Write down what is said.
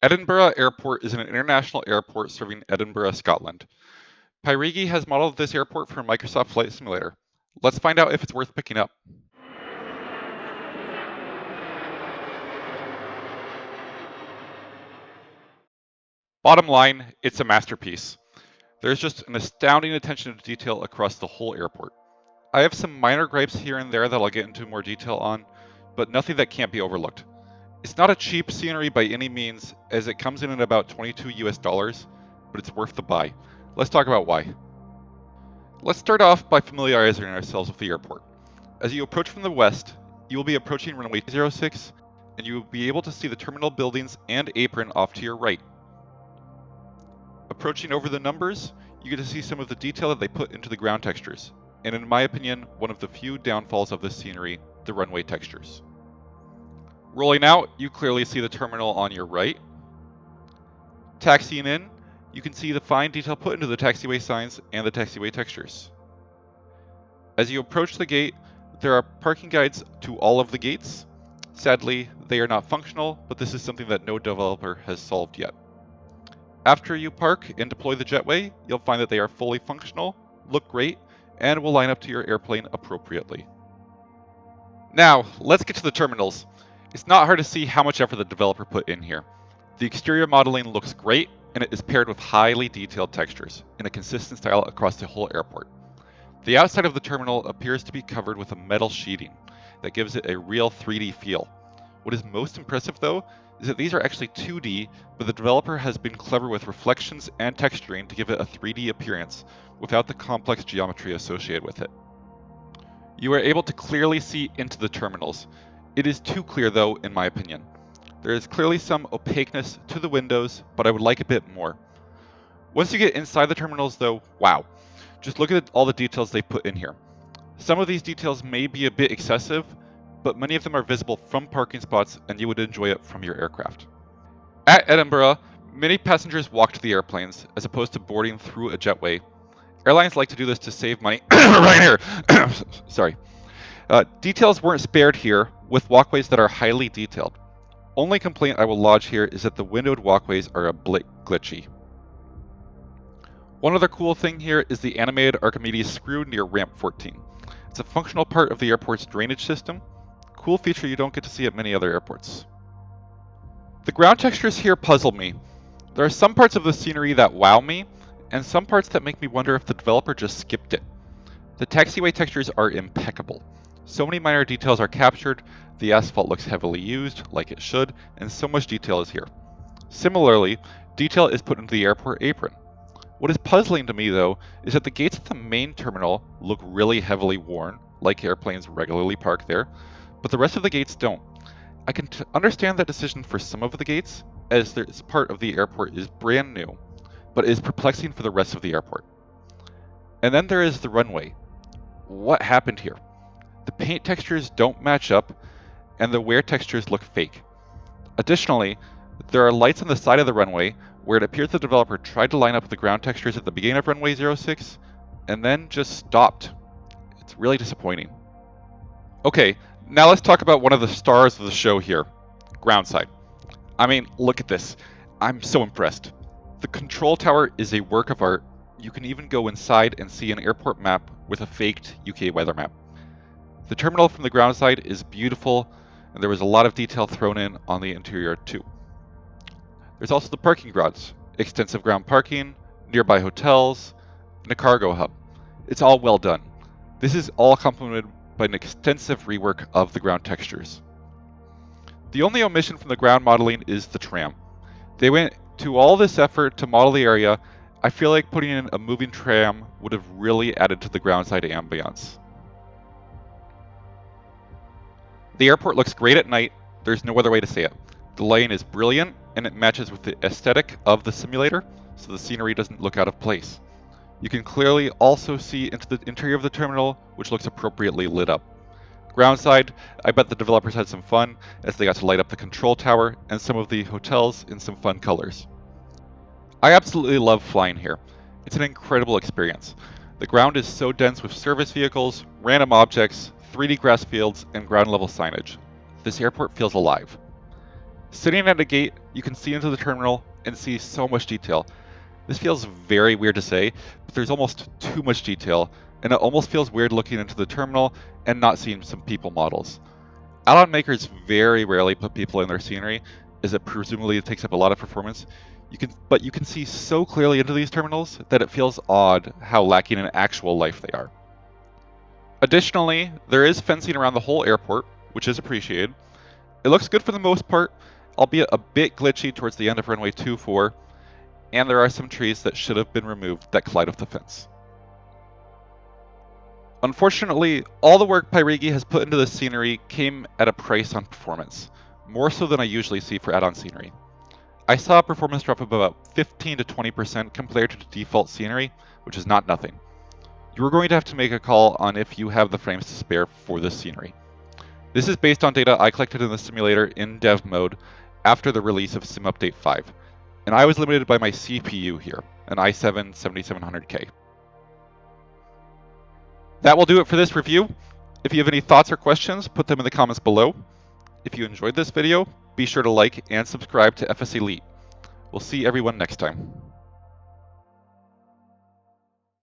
Edinburgh Airport is an international airport serving Edinburgh, Scotland. Pyreegue has modeled this airport for Microsoft Flight Simulator. Let's find out if it's worth picking up. Bottom line, it's a masterpiece. There's just an astounding attention to detail across the whole airport. I have some minor gripes here and there that I'll get into more detail on, but nothing that can't be overlooked. It's not a cheap scenery by any means, as it comes in at about 22 US dollars, but it's worth the buy. Let's talk about why. Let's start off by familiarizing ourselves with the airport. As you approach from the west, you will be approaching runway 06, and you will be able to see the terminal buildings and apron off to your right. Approaching over the numbers, you get to see some of the detail that they put into the ground textures, and in my opinion, one of the few downfalls of this scenery, the runway textures. Rolling out, you clearly see the terminal on your right. Taxiing in, you can see the fine detail put into the taxiway signs and the taxiway textures. As you approach the gate, there are parking guides to all of the gates. Sadly, they are not functional, but this is something that no developer has solved yet. After you park and deploy the jetway, you'll find that they are fully functional, look great, and will line up to your airplane appropriately. Now, let's get to the terminals. It's not hard to see how much effort the developer put in here. The exterior modeling looks great, and it is paired with highly detailed textures in a consistent style across the whole airport. The outside of the terminal appears to be covered with a metal sheeting that gives it a real 3D feel. What is most impressive though is that these are actually 2D, but the developer has been clever with reflections and texturing to give it a 3D appearance without the complex geometry associated with it. You are able to clearly see into the terminals. It is too clear though, in my opinion. There is clearly some opaqueness to the windows, but I would like a bit more. Once you get inside the terminals though, wow. Just look at all the details they put in here. Some of these details may be a bit excessive, but many of them are visible from parking spots and you would enjoy it from your aircraft. At Edinburgh, many passengers walk to the airplanes as opposed to boarding through a jetway. Airlines like to do this to save money. Right here! Sorry. Details weren't spared here, with walkways that are highly detailed. Only complaint I will lodge here is that the windowed walkways are a bit glitchy. One other cool thing here is the animated Archimedes screw near ramp 14. It's a functional part of the airport's drainage system. Cool feature you don't get to see at many other airports. The ground textures here puzzle me. There are some parts of the scenery that wow me, and some parts that make me wonder if the developer just skipped it. The taxiway textures are impeccable. So many minor details are captured, the asphalt looks heavily used, like it should, and so much detail is here. Similarly, detail is put into the airport apron. What is puzzling to me though, is that the gates at the main terminal look really heavily worn, like airplanes regularly park there, but the rest of the gates don't. I can understand that decision for some of the gates, as this part of the airport is brand new, but it is perplexing for the rest of the airport. And then there is the runway. What happened here? The paint textures don't match up, and the wear textures look fake. Additionally, there are lights on the side of the runway where it appears the developer tried to line up the ground textures at the beginning of runway 06, and then just stopped. It's really disappointing. Okay, now let's talk about one of the stars of the show here, groundside. I mean, look at this. I'm so impressed. The control tower is a work of art. You can even go inside and see an airport map with a faked UK weather map. The terminal from the ground side is beautiful, and there was a lot of detail thrown in on the interior too. There's also the parking garage, extensive ground parking, nearby hotels, and a cargo hub. It's all well done. This is all complemented by an extensive rework of the ground textures. The only omission from the ground modeling is the tram. They went to all this effort to model the area. I feel like putting in a moving tram would have really added to the groundside ambiance. The airport looks great at night, there's no other way to say it. The lighting is brilliant, and it matches with the aesthetic of the simulator, so the scenery doesn't look out of place. You can clearly also see into the interior of the terminal, which looks appropriately lit up. Groundside, I bet the developers had some fun, as they got to light up the control tower and some of the hotels in some fun colors. I absolutely love flying here. It's an incredible experience. The ground is so dense with service vehicles, random objects, 3D grass fields, and ground level signage. This airport feels alive. Sitting at a gate, you can see into the terminal and see so much detail. This feels very weird to say, but there's almost too much detail, and it almost feels weird looking into the terminal and not seeing some people models. Add-on makers very rarely put people in their scenery, as it presumably takes up a lot of performance. But you can see so clearly into these terminals that it feels odd how lacking in actual life they are. Additionally, there is fencing around the whole airport, which is appreciated. It looks good for the most part, albeit a bit glitchy towards the end of runway 24, and there are some trees that should have been removed that collide with the fence. Unfortunately, all the work Pyreegue has put into this scenery came at a price on performance, more so than I usually see for add-on scenery. I saw a performance drop of about 15 to 20% compared to the default scenery, which is not nothing. You are going to have to make a call on if you have the frames to spare for this scenery. This is based on data I collected in the simulator in dev mode after the release of Sim Update 5, and I was limited by my CPU here, an i7-7700K. That will do it for this review. If you have any thoughts or questions, put them in the comments below. If you enjoyed this video, be sure to like and subscribe to FSElite. We'll see everyone next time.